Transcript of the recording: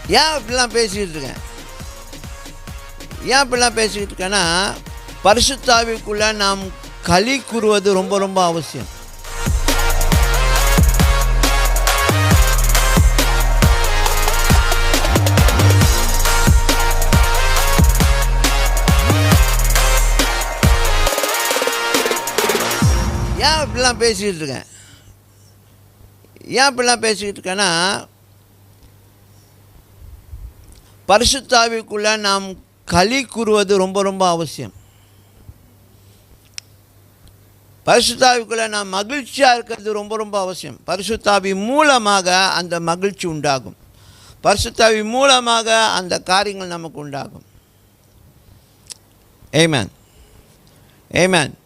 ஏன் இப்படிலாம் பேசிக்கிட்டு இருக்கேன்? ஏன் இப்படிலாம் பேசிக்கிட்டு இருக்கேன்னா, பரிசுத்த ஆவிக்குள்ளே நாம் களி கூறுவது ரொம்ப ரொம்ப அவசியம். ஏன் இப்படிலாம் பேசிக்கிட்டு இருக்கேன்? ஏன் இப்படிலாம் பேசிக்கிட்டு இருக்கேன்னா, பரிசுத்த ஆவிக்குள்ளே நாம் களி கூறுவது ரொம்ப ரொம்ப அவசியம். பரிசுத்த ஆவிக்குள்ளே நாம் மகிழ்ச்சியாக இருக்கிறது ரொம்ப ரொம்ப அவசியம். பரிசுத்த ஆவி மூலமாக அந்த மகிழ்ச்சி உண்டாகும். பரிசுத்த ஆவி மூலமாக அந்த காரியங்கள் நமக்கு உண்டாகும். ஆமென். ஆமென்.